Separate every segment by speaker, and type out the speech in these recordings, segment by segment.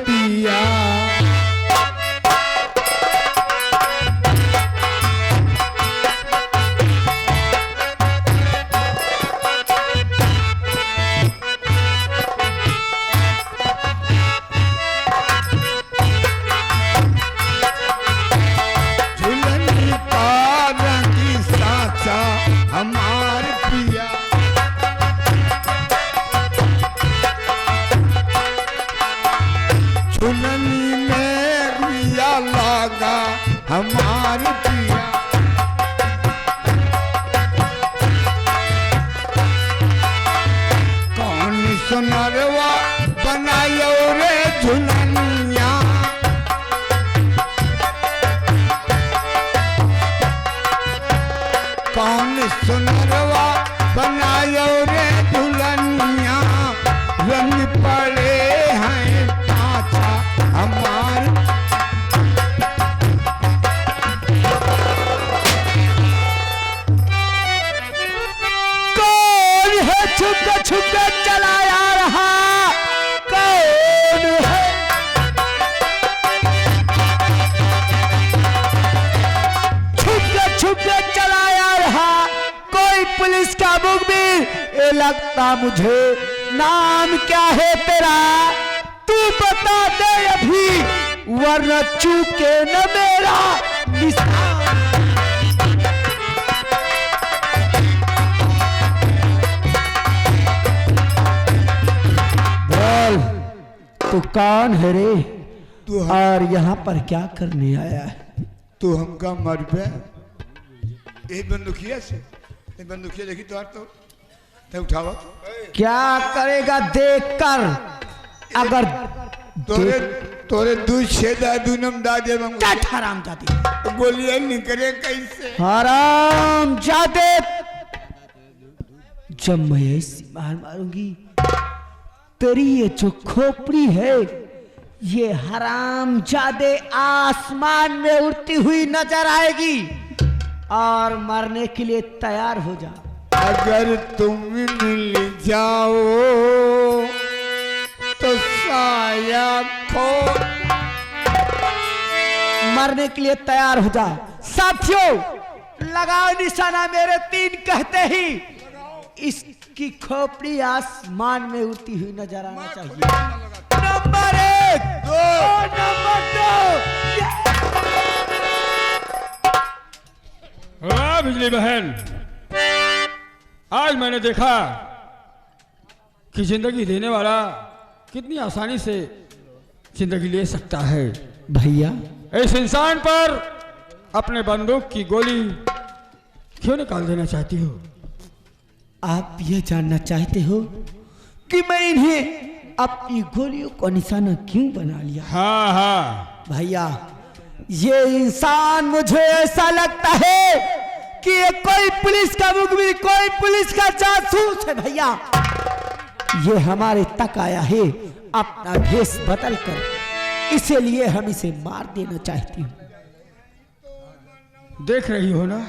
Speaker 1: पिया। झुलनी का रंगी साचा हमार पिया। झुलनी में पिया लगा हमार पिया। कौन सुनरवा बनायो रे झुलनिया। कौन सुनरवा बनायो रे झुलनिया। रंग पड़े हैं पाछा हमार। कौन है छुप छुप चला आ रहा। कौन है छुप चला आ रहा। कोई पुलिस का मुखबिर। ये लगता मुझे नाम क्या है तेरा। तू बता दे अभी वरना चूके न मेरा निशान। बोल तू कौन है रे और यहाँ पर क्या करने आया है।
Speaker 2: तू हमका मर पे एक बंदूकिया से एक बंदूकिया देखी तो उठावा।
Speaker 1: क्या करेगा देखकर। अगर
Speaker 2: तोरे तोरे दू छेदा दू नम दादे
Speaker 1: हराम जाते
Speaker 2: गोलियां निकले कैसे।
Speaker 1: हराम जाते जब मैं ऐसी मार मारूंगी तेरी ये जो खोपड़ी है ये हराम जादे आसमान में उड़ती हुई नजर आएगी और मरने के लिए तैयार हो जा।
Speaker 2: अगर तुम मिल जाओ तो शायद खो।
Speaker 1: मरने के लिए तैयार हो जा। साथियों लगाओ निशाना मेरे तीन कहते ही इसकी खोपड़ी आसमान में उड़ती हुई नजर आना चाहिए। नंबर 1 और नंबर 2।
Speaker 3: हाँ बिजली बहन, आज मैंने देखा कि जिंदगी देने वाला कितनी आसानी से जिंदगी ले सकता है।
Speaker 1: भैया
Speaker 3: इस इंसान पर अपने बंदूक की गोली क्यों निकाल देना चाहती हो।
Speaker 1: आप यह जानना चाहते हो कि मैं इन्हें अपनी गोलियों को निशाना क्यों बना लिया।
Speaker 3: हाँ हाँ
Speaker 1: भैया ये इंसान मुझे ऐसा लगता है कि ये कोई पुलिस का मुखबिर कोई पुलिस का जासूस है। भैया ये हमारे तक आया है अपना भेष बदल कर, इसीलिए हम इसे मार देना चाहती हूँ।
Speaker 3: देख रही हो ना,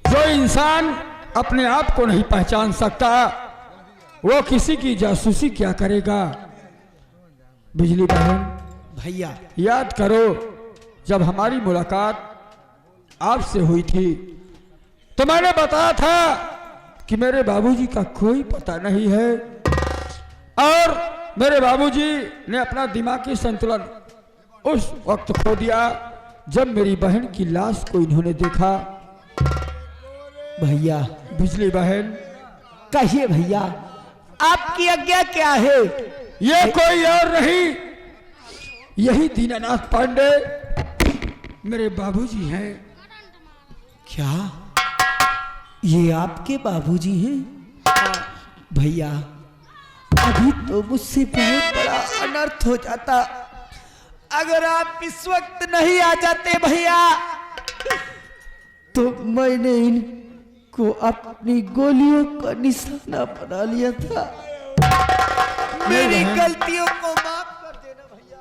Speaker 3: जो इंसान अपने आप को नहीं पहचान सकता वो किसी की जासूसी क्या करेगा। बिजली बहन
Speaker 1: भैया
Speaker 3: याद करो, जब हमारी मुलाकात आपसे हुई थी तो मैंने बताया था कि मेरे बाबूजी का कोई पता नहीं है और मेरे बाबूजी ने अपना दिमागी संतुलन उस वक्त खो दिया जब मेरी बहन की लाश को इन्होंने देखा।
Speaker 1: भैया
Speaker 3: बिजली बहन
Speaker 1: कहिए भैया आपकी आज्ञा क्या है।
Speaker 3: ये कोई और नहीं, यही दीनानाथ पांडे मेरे बाबूजी हैं।
Speaker 1: क्या ये आपके बाबूजी हैं। भैया अभी तो मुझसे बहुत बड़ा अनर्थ हो जाता अगर आप इस वक्त नहीं आ जाते। भैया तो मैंने इनको अपनी गोलियों का निशाना बना लिया था। मेरी गलतियों को माफ कर देना भैया।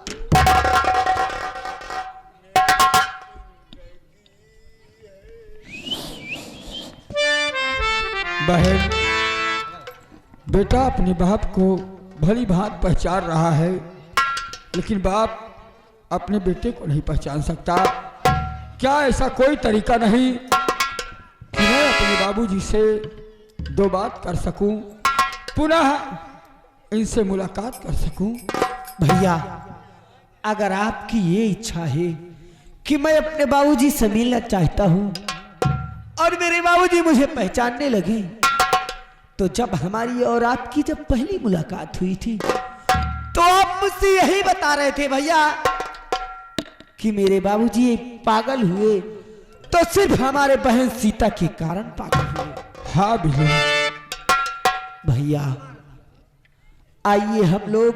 Speaker 3: बहन बेटा अपने बाप को भली भांति पहचान रहा है, लेकिन बाप अपने बेटे को नहीं पहचान सकता। क्या ऐसा कोई तरीका नहीं कि मैं अपने बाबूजी से दो बात कर सकूं, पुनः इनसे मुलाकात कर सकूं?
Speaker 1: भैया, अगर आपकी ये इच्छा है कि मैं अपने बाबूजी से मिलना चाहता हूं और मेरे बाबूजी मुझे पहचानने लगे, तो जब हमारी और आपकी जब पहली मुलाकात हुई थी तो आप मुझसे यही बता रहे थे भैया कि मेरे बाबूजी पागल हुए तो सिर्फ हमारे बहन सीता के कारण पागल हुए।
Speaker 3: हाँ बिल्कुल
Speaker 1: भैया, आइए हम लोग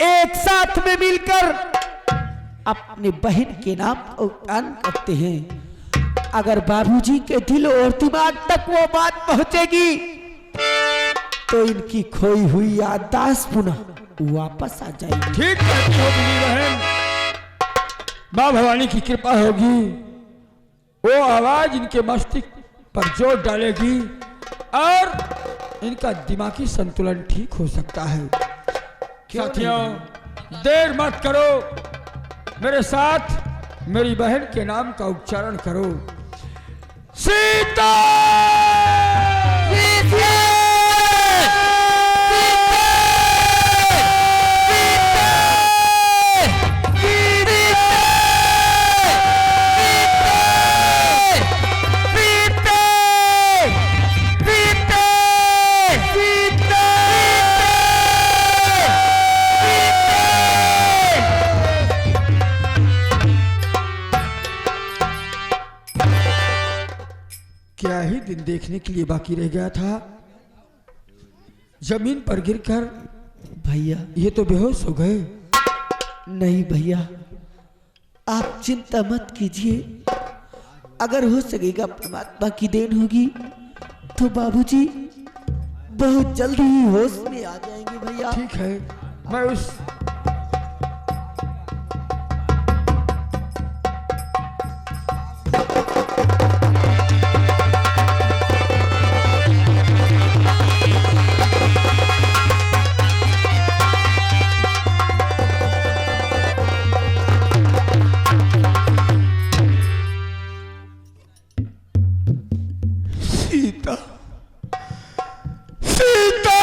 Speaker 1: एक साथ में मिलकर अपने बहन के नाम का उच्चारण करते हैं। अगर बाबूजी के दिल और दिमाग तक वो बात पहुंचेगी तो इनकी खोई हुई याददाश्त पुनः वापस आ जाएगी।
Speaker 3: ठीक कहती हो मेरी बहन, माँ भवानी की कृपा होगी, वो आवाज इनके मस्तिष्क पर जोर डालेगी और इनका दिमागी संतुलन ठीक हो सकता है। साथियों, देर मत करो, मेरे साथ मेरी बहन के नाम का उच्चारण करो। सीता! क्या ही दिन देखने के लिए बाकी रह गया था। जमीन पर गिरकर
Speaker 1: भैया,
Speaker 3: ये तो बेहोश हो गए।
Speaker 1: नहीं भैया, आप चिंता मत कीजिए, अगर हो सकेगा परमात्मा की देन होगी तो बाबूजी बहुत जल्दी ही होश में आ जाएंगे भैया।
Speaker 3: ठीक है, मैं उस
Speaker 2: सीता, सीता!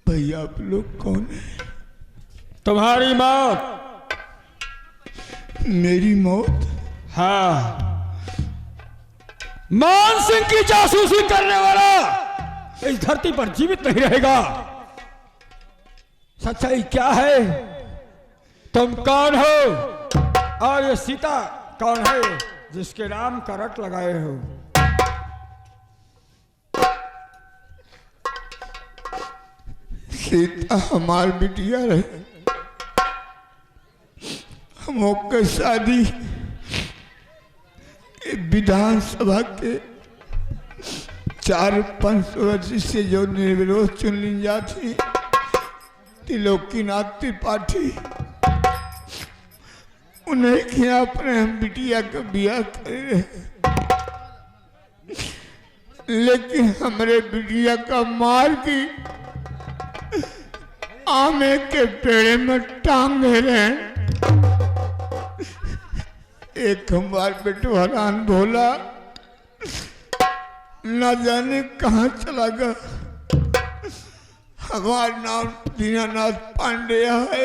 Speaker 2: भैया, आप लोग कौन है?
Speaker 3: तुम्हारी मौत।
Speaker 2: मेरी मौत?
Speaker 3: हाँ, मान सिंह की जासूसी करने वाला इस धरती पर जीवित नहीं रहेगा। सच्चाई क्या है? तुम कौन हो और ये सीता कौन है जिसके नाम का रट लगाए हो?
Speaker 2: सीता हमार बिटिया रहे, हम ओके शादी विधानसभा के 4-5 वर्ष से जो निर्विरोध चुन ली जाती त्रिलोकीनाथ त्रिपाठी, उन्हें क्या अपने हम बिटिया का ब्याह करे, लेकिन हमारे बिटिया का मार की आमे के पेड़ में टांग रहे। एक हमार बेटो हरान भोला न जाने कहाँ चला गया। हमारा नाम दीनानाथ पांडेय है,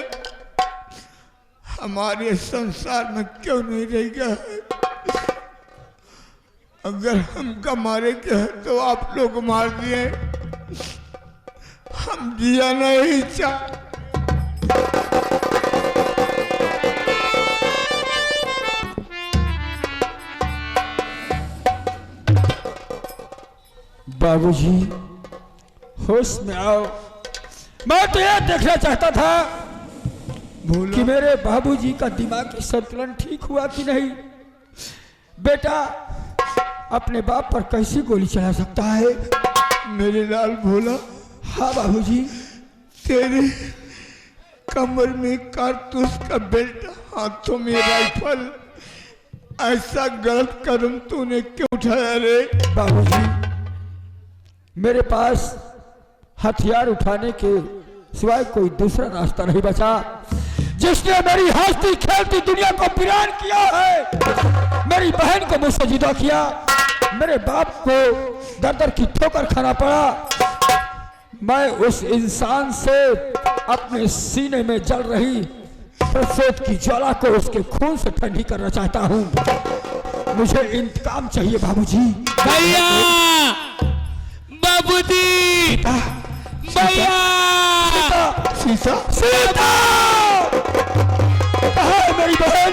Speaker 2: हमारे संसार में क्यों नहीं रह गया है? अगर हमका मारे के है तो आप लोग मार दिए, हम जिया नहीं चाहते।
Speaker 3: बाबूजी, होश में आओ। मैं तो यह देखना चाहता था कि मेरे बाबूजी का दिमागी संतुलन ठीक हुआ कि नहीं। बेटा अपने बाप पर कैसी गोली चला सकता है?
Speaker 2: मेरे लाल भोला,
Speaker 3: हाँ बाबूजी।
Speaker 2: तेरे कमर में कारतूस का बेल्ट, हाथों में राइफल। ऐसा गलत कदम तूने क्यों उठाया रे?
Speaker 3: बाबूजी, मेरे पास हथियार उठाने के सिवाय कोई दूसरा रास्ता नहीं बचा। जिसने मेरी हंसती खेलती दुनिया को वीरान किया है, मेरी बहन को मुझसे जुदा किया, मेरे बाप को दर दर की ठोकर खाना पड़ा, मैं उस इंसान से अपने सीने में जल रही प्रतिशोध की ज्वाला को उसके खून से ठंडी करना चाहता हूँ। मुझे इंतकाम चाहिए बाबूजी।
Speaker 4: भैया, बाबूजी, भैया,
Speaker 2: सीता,
Speaker 3: सीता, कहाँ है मेरी बहन?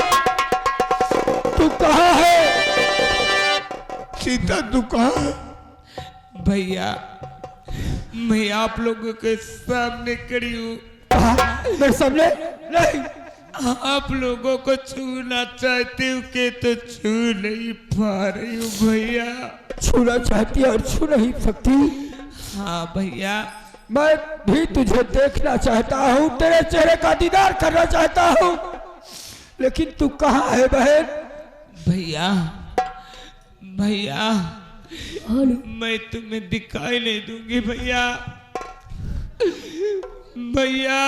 Speaker 3: तू कहाँ है?
Speaker 2: सीता तू कहाँ है?
Speaker 4: भैया, मैं आप लोगों के सामने खड़ी हूँ।
Speaker 3: मेरे सामने नहीं।
Speaker 4: आप लोगों को छूना चाहती हूँ कि तो छू नहीं पा रही हूँ भैया।
Speaker 3: छूना चाहती है और छू नहीं सकती।
Speaker 4: हाँ भैया,
Speaker 3: मैं भी तुझे देखना चाहता हूँ, तेरे चेहरे का दीदार करना चाहता हूँ, लेकिन तू कहाँ है बहन?
Speaker 4: भैया, भैया, मैं तुम्हें दिखाई नहीं दूंगी भैया। भैया,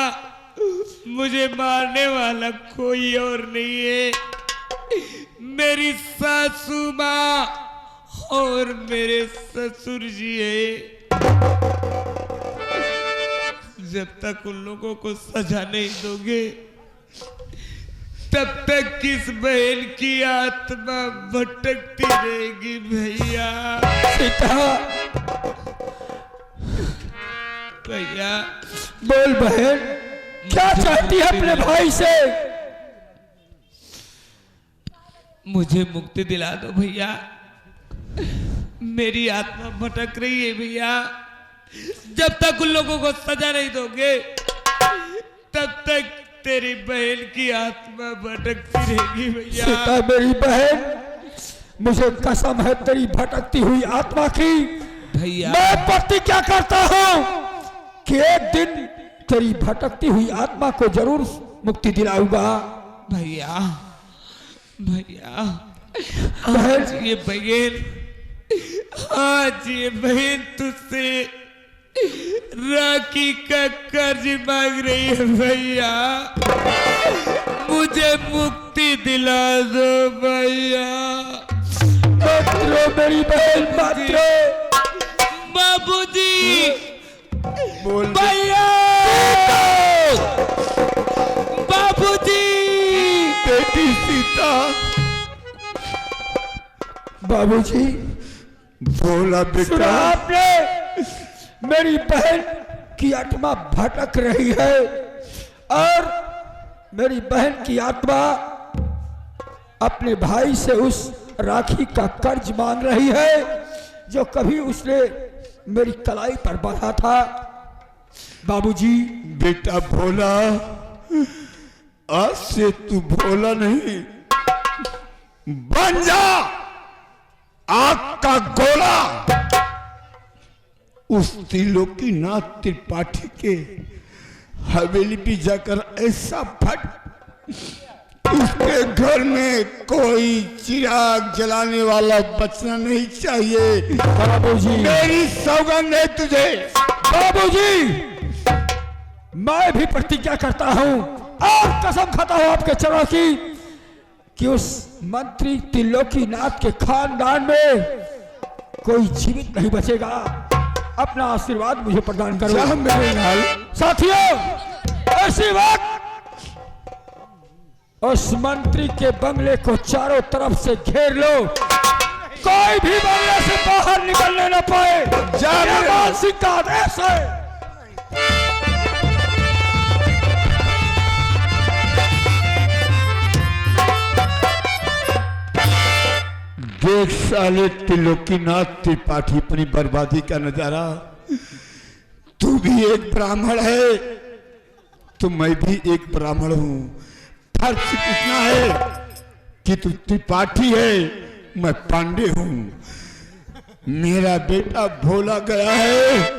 Speaker 4: मुझे मारने वाला कोई और नहीं है, मेरी सासू माँ और मेरे ससुर जी है। जब तक उन लोगों को सजा नहीं दोगे, तब तक किस बहन की आत्मा भटकती रहेगी भैया।
Speaker 3: सीता,
Speaker 4: भैया,
Speaker 3: बोल बहन, क्या चाहती है अपने भाई से?
Speaker 4: मुझे मुक्ति दिला दो भैया, मेरी आत्मा भटक रही है भैया। जब तक उन लोगों को सजा नहीं दोगे, तब तक तेरी बहन की आत्मा भटकती रहेगी भैया।
Speaker 3: सीता मेरी बहन, मुझे कसम है तेरी भटकती हुई आत्मा की।
Speaker 4: भैया,
Speaker 3: मैं प्रतिज्ञा करता हूँ कि एक दिन तेरी भटकती हुई आत्मा को जरूर मुक्ति दिलाऊंगा।
Speaker 4: भैया, भैया,
Speaker 3: बहन,
Speaker 4: आज ये बहन, आज ये बहन तुझसे राखी का कर्ज मांग रही है भैया। मुझे मुक्ति दिला दो भैया।
Speaker 3: मत रो मेरी बहन, मत रो।
Speaker 4: बाबूजी,
Speaker 2: बोल
Speaker 4: भैया, बाबूजी,
Speaker 2: बेटी सीता।
Speaker 3: बाबूजी,
Speaker 2: बोला
Speaker 3: सुना
Speaker 2: बेटा।
Speaker 3: आपने? मेरी बहन की आत्मा भटक रही है और मेरी बहन की आत्मा अपने भाई से उस राखी का कर्ज मांग रही है जो कभी उसने मेरी कलाई पर बांधा था। बाबूजी,
Speaker 2: बेटा भोला, आज से तू भोला नहीं बन जा आग का गोला। उस त्रिलोकीनाथ त्रिपाठी के हवेली पे जाकर ऐसा फट, उसके घर में कोई चिराग जलाने वाला बचना नहीं चाहिए।
Speaker 3: बाबूजी,
Speaker 2: मेरी सौगंध है तुझे।
Speaker 3: बाबूजी, मैं भी प्रतिज्ञा करता हूं और कसम खाता हूं आपके चरणों की कि उस मंत्री त्रिलोकीनाथ के खानदान में कोई जीवित नहीं बचेगा। अपना आशीर्वाद मुझे प्रदान करो।
Speaker 2: जा मेरे लाल।
Speaker 3: साथियों, ऐसी वक्त उस मंत्री के बंगले को चारों तरफ से घेर लो, कोई भी बंगले से बाहर निकलने न पाए।
Speaker 2: जा
Speaker 3: मान सिंह का आदेश है।
Speaker 2: देख साले त्रिलोकीनाथ त्रिपाठी अपनी बर्बादी का नजारा। तू भी एक ब्राह्मण है तो मैं भी एक ब्राह्मण हूँ। फर्क इतना है कि तू त्रिपाठी है, मैं पांडे हूँ। मेरा बेटा भोला गया है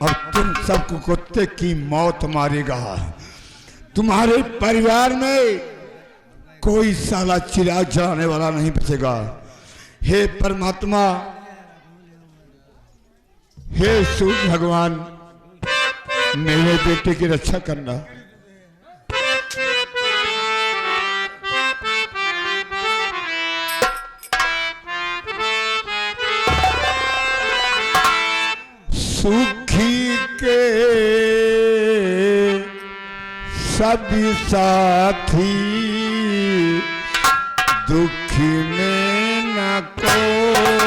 Speaker 2: और तुम सबको कुत्ते की मौत मारेगा। तुम्हारे परिवार में कोई साला चिराग जलाने वाला नहीं बचेगा। हे परमात्मा, हे सूर्य भगवान, मेरे बेटे की रक्षा करना। सुखी के सभी साथी, दुखी में न कोई।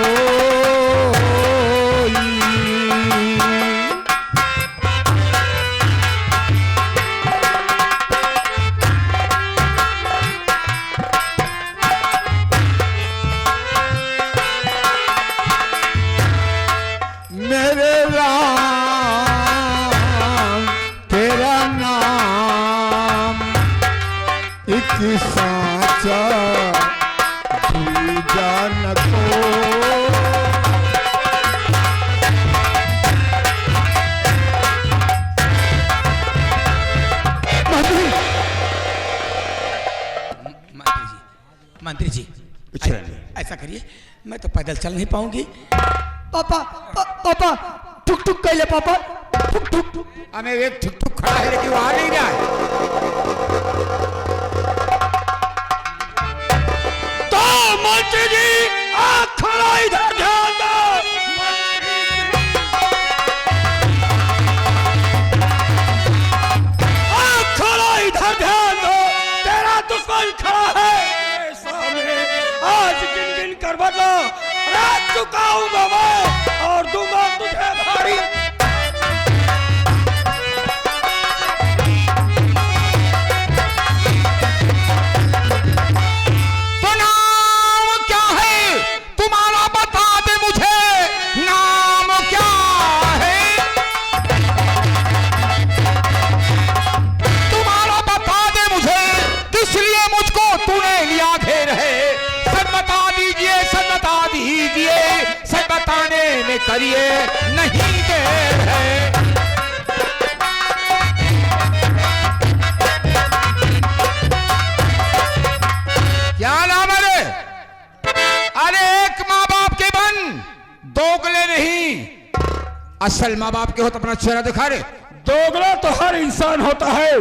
Speaker 2: मेरे राम तेरा नाम एक साचा दूजा न को।
Speaker 3: मंत्री जी ऐसा करिए, मैं तो पैदल चल नहीं पाऊंगी।
Speaker 1: पापा पापा ठुक ठुक कैले पापा, ठुक ठुक।
Speaker 2: हमें एक ठुक ठुक खड़ा है लेकिन वहां नहीं रहा है।
Speaker 3: तो मंत्री जी आँख खोलो, इधर ध्यान दो। आँख खोलो, इधर ध्यान दो। तेरा दुश्मन खड़ा है सामने। आज गिन गिन कर बदलो, रात चुकाऊंगा मैं और दूंगा तुझे भारी।
Speaker 2: तो नाम क्या है तुम्हारा, बता दे मुझे, नाम क्या है तुम्हारा, बता दे मुझे, किस लिए मुझको तूने लिया घेर है। सब बता दीजिए, सब बता दीजिए, सब बताने में करिए नहीं देर है। क्या नाम है? अरे एक माँ बाप के बन, दोगले नहीं। असल माँ बाप के हो तो अपना चेहरा दिखा रहे।
Speaker 3: दोगला तो हर इंसान होता है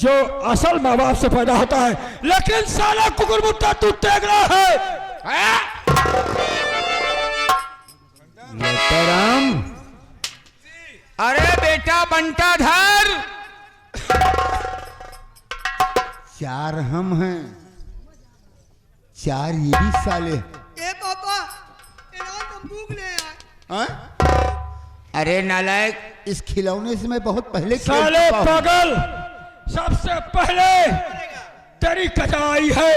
Speaker 3: जो असल माँ बाप से पैदा होता है, लेकिन साला कुकुर मुत्ता तू तेगड़ा है।
Speaker 2: राम, अरे बेटा बंटा धर। चार हम हैं, चार ये भी साले।
Speaker 1: ए पापा तो भूख नहीं आए।
Speaker 2: हाँ? अरे नालायक, इस खिलौने से मैं बहुत पहले खेल
Speaker 3: साले
Speaker 2: चुका हूं।
Speaker 3: पागल, सबसे पहले तेरी कटाई है,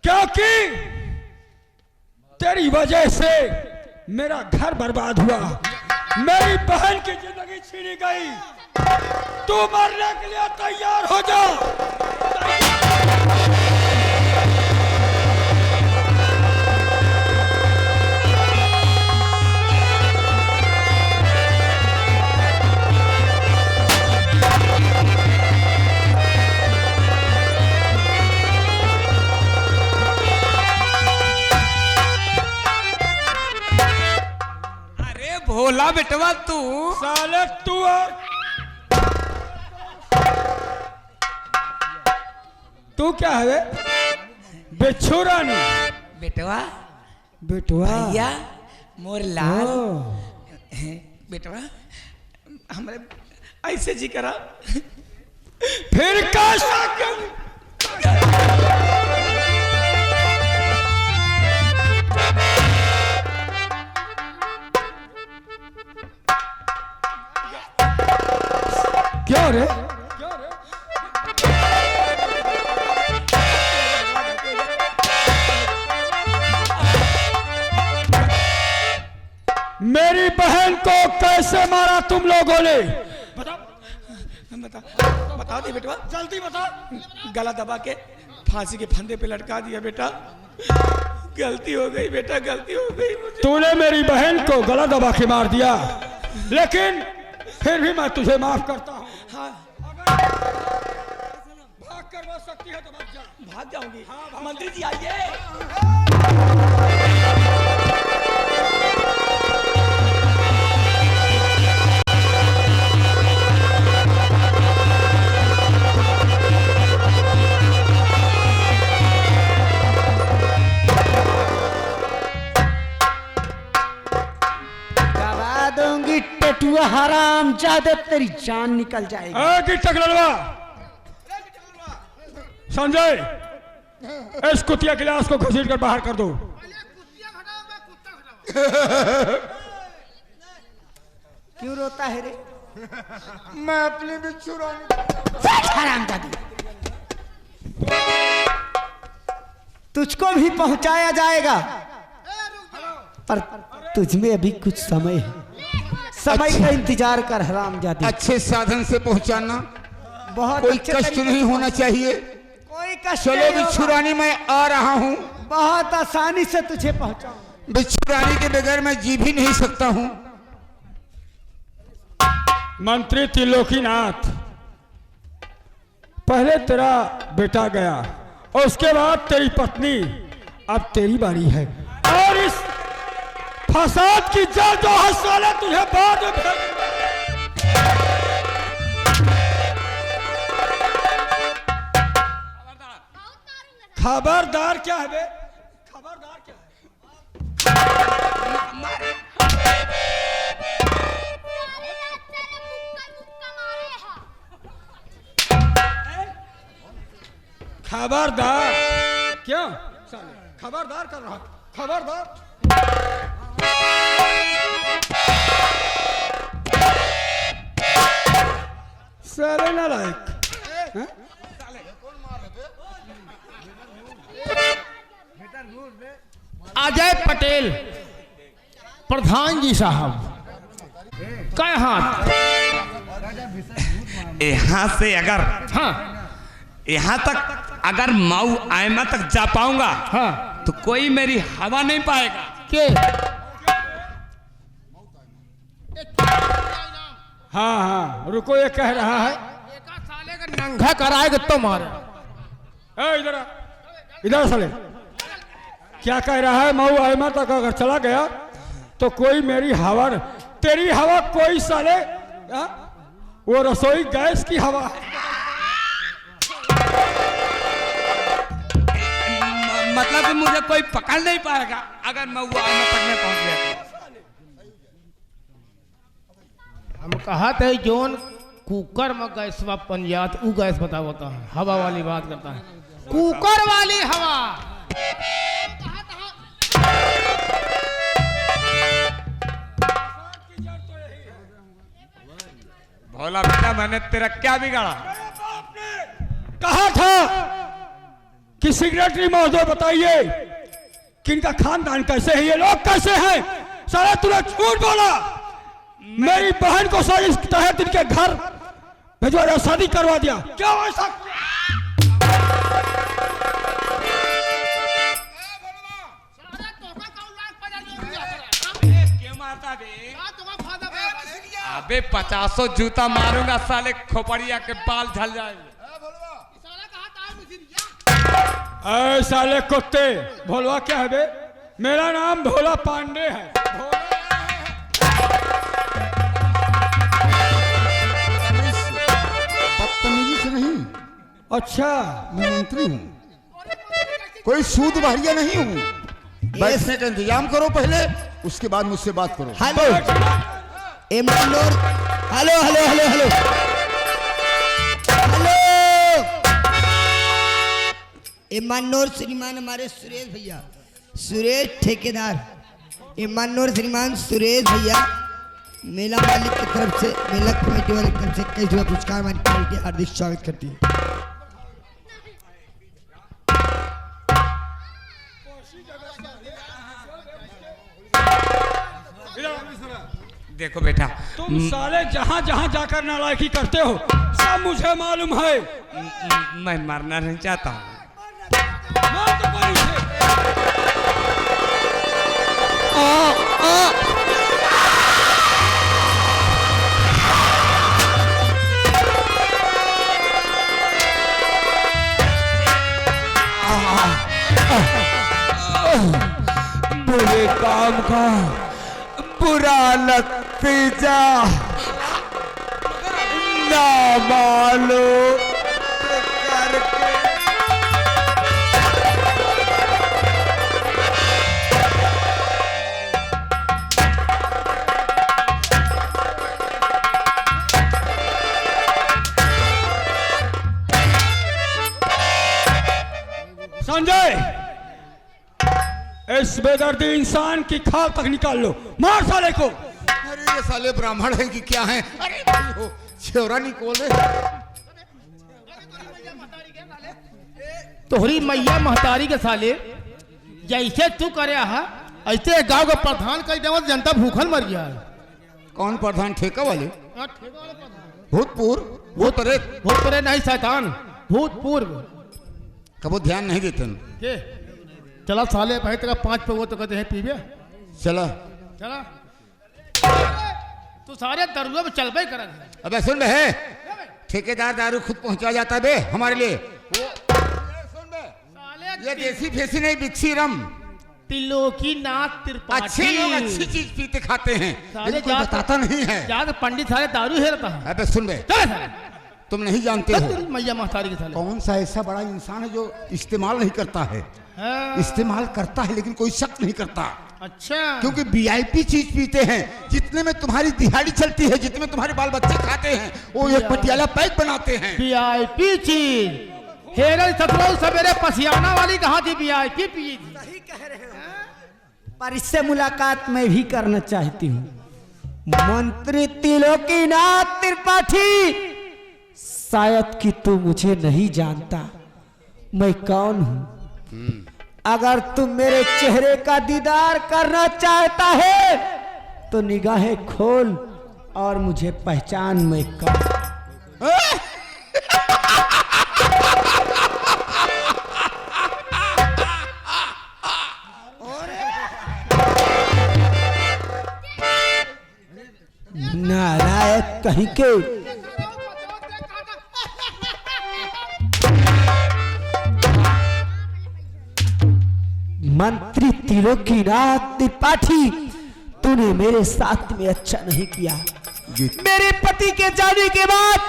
Speaker 3: क्योंकि तेरी वजह से मेरा घर बर्बाद हुआ, मेरी बहन की जिंदगी छीनी गई। तू मरने के लिए तैयार हो जा।
Speaker 4: भोला बेटवा तू,
Speaker 3: साले तू और तू क्या है? बिच्छू रानी
Speaker 4: बेटवा
Speaker 3: बेटवा
Speaker 4: भैया मोर लाल।
Speaker 3: ओ,
Speaker 4: बेटवा हमारे ऐसे जी करा।
Speaker 3: फिर कैसा क्यों? क्यों रे? मेरी बहन को कैसे मारा तुम लोगों ने?
Speaker 4: बता दे बेटवा,
Speaker 3: जल्दी बता।
Speaker 4: गला दबा के फांसी के फंदे पे लटका दिया बेटा। गलती हो गई बेटा, गलती हो गई मुझे।
Speaker 3: तूने मेरी बहन को गला दबा के मार दिया, लेकिन फिर भी मैं तुझे माफ करता हूँ।
Speaker 4: हाँ
Speaker 3: भागती है तो भाग जा।
Speaker 1: भाग जाऊंगी।
Speaker 3: हाँ, भाग
Speaker 1: मंत्री जी आइए। दबा दूंगी टटुआ हराम जादे, तेरी जान निकल जाएगी।
Speaker 3: गिट्टक लड़वा संजय, इस कुतिया गिलास को घसीट कर बाहर कर दो।
Speaker 1: क्यों रोता है रे?
Speaker 2: मैं अपनी बिच्छू रानी
Speaker 1: हराम जादे, तुझको भी पहुंचाया जाएगा, पर तुझमें अभी कुछ समय है। समय का इंतजार कर हराम जादे।
Speaker 2: अच्छे साधन से पहुंचाना,
Speaker 1: बहुत
Speaker 2: कोई
Speaker 1: अच्छे
Speaker 2: कष्ट
Speaker 1: तरीके
Speaker 2: नहीं
Speaker 1: से
Speaker 2: होना चाहिए।
Speaker 1: कोई कष्ट
Speaker 2: चलो
Speaker 1: नहीं
Speaker 2: बिच्छू
Speaker 1: होगा।
Speaker 2: रानी, मैं आ रहा हूँ।
Speaker 1: बहुत आसानी से तुझे पहुंचाऊंगा।
Speaker 2: बिच्छू रानी के बगैर मैं जी भी नहीं सकता हूँ।
Speaker 3: मंत्री त्रिलोकीनाथ, पहले तेरा बेटा गया और उसके बाद तेरी पत्नी, अब तेरी बारी है। और इस फसाद की जड़ जो है साले तुझे बाद में खबरदार क्या है बे? खबरदार क्या है? खबरदार क्यों? खबरदार कर रहा, खबरदार। साले नालायक, हैं?
Speaker 5: अजय पटेल प्रधान जी साहब, कै हाथ?
Speaker 4: यहाँ से अगर
Speaker 5: हाँ
Speaker 4: यहाँ तक अगर माऊ आयमा तक जा पाऊंगा
Speaker 5: हाँ
Speaker 4: तो कोई मेरी हवा नहीं पाएगा।
Speaker 5: के
Speaker 3: हाँ हाँ रुको, ये कह रहा है।
Speaker 5: साले का नंगा कराएगा तो मारे।
Speaker 3: इधर आ, इधर साले, क्या कह रहा है? मऊ आयमा तक अगर चला गया तो कोई मेरी हवा तेरी हवा कोई साले, हाँ? वो रसोई गैस की हवा है।
Speaker 4: मतलब कि मुझे कोई पकड़ नहीं पाएगा अगर मैं वो आयमा तक में पहुंच गया तो।
Speaker 5: हम कहा थे जोन कुकर में गैस पंजात उ गैस बताता है, हवा वाली बात करता है, कुकर वाली हवा।
Speaker 4: भोला बेटा, मैंने तेरा क्या बिगाड़ा?
Speaker 3: कहा था कि सेक्रेटरी महोदय बताइए कि इनका खानदान कैसे है, ये लोग कैसे हैं? साला तूने झूठ बोला। मेरी बहन को साजिश के तहत इनके घर भिजवा, शादी करवा दिया। क्या ऐसा?
Speaker 4: क्यों मारता बे? अबे 50 जूता मारूंगा साले, खोपड़िया के बाल झल जाएंगे।
Speaker 3: ऐ साले कुत्ते, भोलवा क्या है बे? मेरा नाम भोला पांडे है।
Speaker 2: बदतमीजी से नहीं,
Speaker 3: अच्छा,
Speaker 2: मैं मंत्री हूँ, कोई सूद बहरिया नहीं हूँ। बैठने का इंतजाम करो पहले, उसके बाद मुझसे बात करो।
Speaker 1: हेलो ए मनोर, hello hello hello hello hello ए मनोर श्रीमान, हमारे सुरेश भैया, सुरेश ठेकेदार, ए मनोर श्रीमान सुरेश भैया, मेला मालिक की तरफ से, मेला कमेटी वाले की तरफ से कई रुपये पुरस्कार हमारी कमेटी हार्दिक स्वागत करती है।
Speaker 4: देखो बेटा,
Speaker 3: तुम साले जहां जहां जाकर नालायकी करते हो सब मुझे मालूम है।
Speaker 4: मैं मरना नहीं चाहता हूँ।
Speaker 3: मार तो पानी से। बुरे काम का बुरा नतीजा ना मालूम करके। संजय, इस बेदर्दी इंसान की खाल तक निकाल लो, मार साले को।
Speaker 2: अरे ये साले ब्राह्मण है कि क्या है? अरे भाई हो छेवरा निकोल दे।
Speaker 5: तोहरी मैया महतारी के साले जैसे तू करे हा ऐसे गांव का प्रधान कर देव जनता भूखल मर गया है।
Speaker 2: कौन प्रधान? ठेका वाले?
Speaker 5: हाँ, ठेका वाला प्रधान।
Speaker 2: भूतपूर्व
Speaker 5: भूतपूर्व नहीं शैतान, भूतपूर्व।
Speaker 2: कबो ध्यान नहीं देते न।
Speaker 5: के चला साले भाई तेरा 5 पे वो तो कहते हैं पीबे।
Speaker 2: चला
Speaker 5: चला तू सारे दरुआ में चल भाई करा।
Speaker 2: अबे सुन बे, ठेकेदार दारू खुद पहुंचा जाता बे हमारे लिए। सुन बे, ये देसी फेसी नहीं बिक्सी रम।
Speaker 5: त्रिलोकीनाथ त्रिपाठी।
Speaker 2: अच्छे लोग अच्छी चीज पीते खाते हैं,
Speaker 5: साले
Speaker 2: कोई बताता नहीं है।
Speaker 5: याद पंडित सारे दारू हेरता है।
Speaker 2: अबे सुन बे,
Speaker 5: चल साले
Speaker 2: तुम नहीं जानते हो
Speaker 5: तेरी मैया महतारी के साले।
Speaker 2: कौन सा ऐसा बड़ा इंसान है जो इस्तेमाल नहीं करता है?
Speaker 5: हाँ।
Speaker 2: इस्तेमाल करता है लेकिन कोई शक नहीं करता,
Speaker 5: अच्छा
Speaker 2: क्योंकि वीआईपी चीज पीते हैं। जितने में तुम्हारी दिहाड़ी चलती है, जितने में तुम्हारे बाल बच्चे खाते हैं, वो एक पटियाला पैक बनाते हैं।
Speaker 5: वीआईपी चीज हेरल सतरो सवेरे पसियाना वाली कहा थी वीआईपी पी।
Speaker 1: सही कह रहे हो, पर इससे मुलाकात मैं भी करना चाहती हूँ। मंत्री त्रिलोकीनाथ त्रिपाठी, शायद कि तू मुझे नहीं जानता मैं कौन हूँ। अगर तुम मेरे चेहरे का दीदार करना चाहता है तो निगाहें खोल और मुझे पहचान मैं कौन। नारायण कहीं के मंत्री त्रिलोकीनाथ त्रिपाठी, तूने मेरे साथ में अच्छा नहीं किया। मेरे पति के जाने के बाद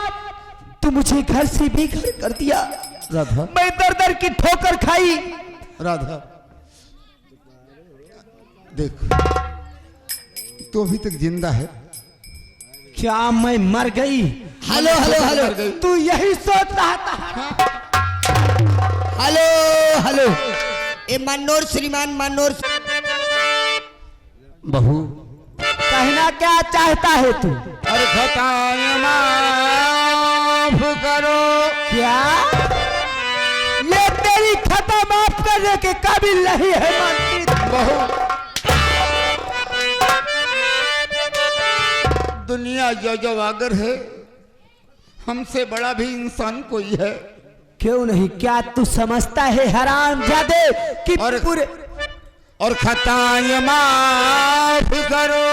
Speaker 1: तू मुझे घर से बेघर कर दिया।
Speaker 2: राधा,
Speaker 1: मैं दर दर की ठोकर खाई।
Speaker 2: राधा देख, तू अभी तक जिंदा है।
Speaker 1: क्या मैं मर गई? हेलो हेलो हेलो, तू यही सोच रहा था?
Speaker 6: हेलो हेलो, ए मनोर श्रीमान मनोर।
Speaker 2: बहू,
Speaker 1: कहना क्या चाहता है तू?
Speaker 2: अरे खताएं माफ करो।
Speaker 1: क्या ये तेरी खता माफ करने के काबिल नहीं है मंत्री?
Speaker 2: बहू, दुनिया जो जो आगर है, हमसे बड़ा भी इंसान कोई है।
Speaker 1: क्यों नहीं? क्या तू समझता है हरामजादे कि पूरे
Speaker 2: और खताएं माफ करो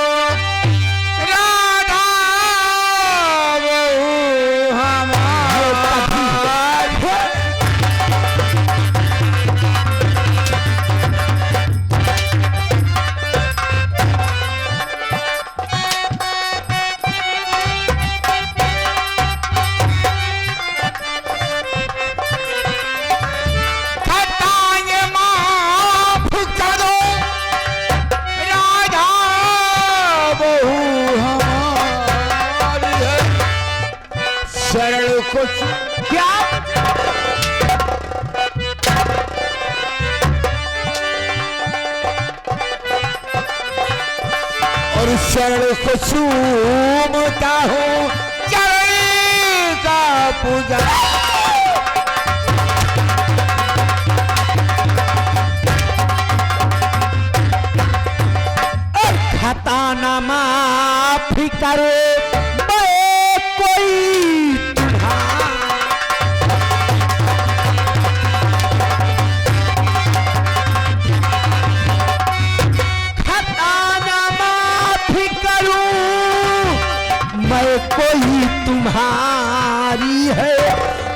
Speaker 2: राधा बहू हमारी। शरण कुछ
Speaker 1: क्या
Speaker 2: और शरण को चूमता हूँ चरण का पूजा।
Speaker 1: खता ना माफ करो मैं कोई तुम्हारा। खता ना माफ करूं मैं कोई तुम्हारी है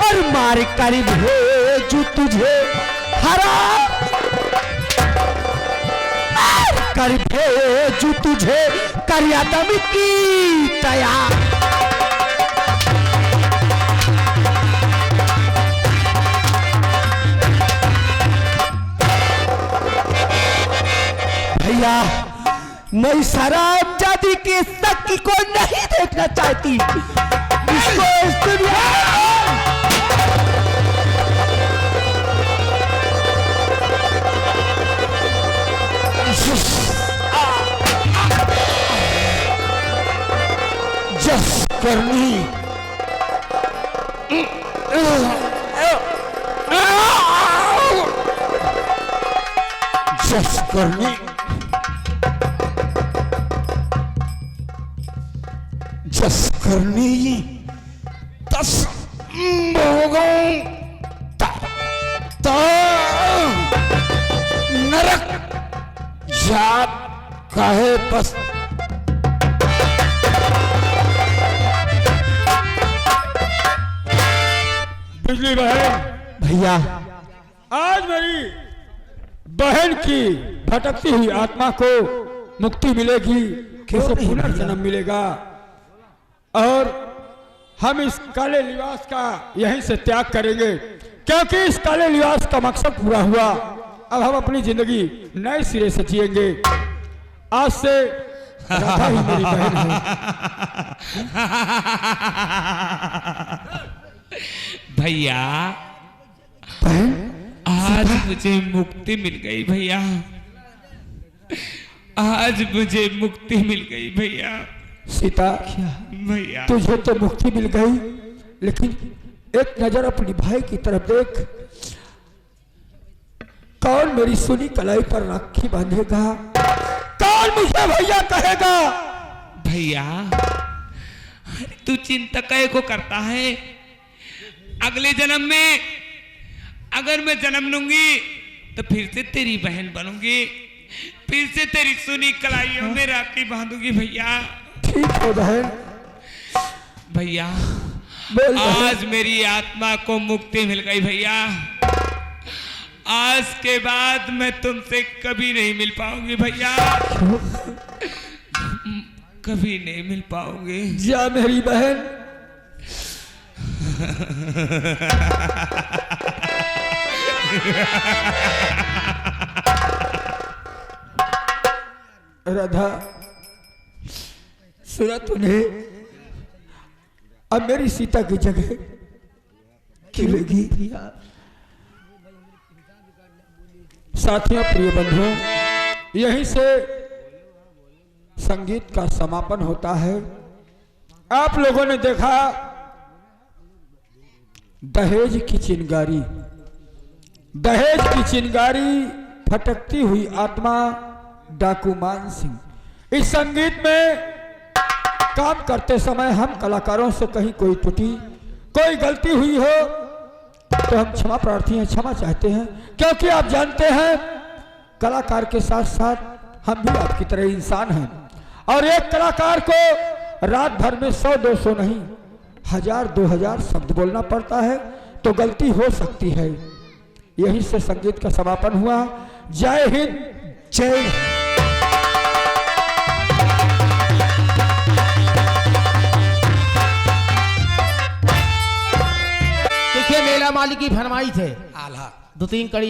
Speaker 1: और मार कर भेजू तुझे हराम कर भेजू तुझे करियादम की दया। भैया मैं शराब जाति के शक को नहीं देखना चाहती। इसको इस दुनिया जस करनी जस करनी जस करनी तस भोगों तो नरक जात काहे बस।
Speaker 3: बिजली बहन,
Speaker 1: भैया
Speaker 3: आज मेरी बहन की भटकती हुई आत्मा को मुक्ति मिलेगी, उसे पुनर्जन्म मिलेगा और हम इस काले लिबास का यहीं से त्याग करेंगे, क्योंकि इस काले लिबास का मकसद पूरा हुआ। अब हम अपनी जिंदगी नए सिरे से जिएंगे। आज से राधा ही मेरी बहन है।
Speaker 4: भैया आज मुझे मुक्ति मिल गई भैया, आज मुझे मुक्ति मिल गई भैया।
Speaker 3: सीता,
Speaker 4: भैया
Speaker 3: तुझे तो मुक्ति मिल गई, लेकिन एक नजर अपनी भाई की तरफ देख। कौन मेरी सुनी कलाई पर राखी बांधेगा? कौन मुझे भैया कहेगा?
Speaker 4: भैया तू चिंता काहे को करता है? अगले जन्म में अगर मैं जन्म लूंगी तो फिर से तेरी बहन बनूंगी, फिर से तेरी सुनी कलाइयों में राखी बांधूंगी भैया।
Speaker 3: ठीक है बहन।
Speaker 4: भैया
Speaker 3: बोल
Speaker 4: आज मेरी आत्मा को मुक्ति मिल गई भैया। आज के बाद मैं तुमसे कभी नहीं मिल पाऊंगी भैया, कभी नहीं मिल पाऊंगी।
Speaker 3: जा मेरी बहन। राधा, सुना तूने? अब मेरी सीता की जगह खिलेगी। साथियों, प्रिय बंधुओं, यहीं से संगीत का समापन होता है। आप लोगों ने देखा दहेज की चिंगारी, दहेज की चिंगारी, फटकती हुई आत्मा, डाकू मान सिंह। इस संगीत में काम करते समय हम कलाकारों से कहीं कोई त्रुटि, कोई गलती हुई हो तो हम क्षमा प्रार्थी हैं, क्षमा चाहते हैं, क्योंकि आप जानते हैं कलाकार के साथ साथ हम भी आपकी तरह इंसान हैं और एक कलाकार को रात भर में 100-200 नहीं 1000-2000 शब्द बोलना पड़ता है, तो गलती हो सकती है। यहीं से संगीत का समापन हुआ। जय हिंद, जय।
Speaker 5: देखिए मेला मालिक की फरमाइश है, 2-3 कड़ी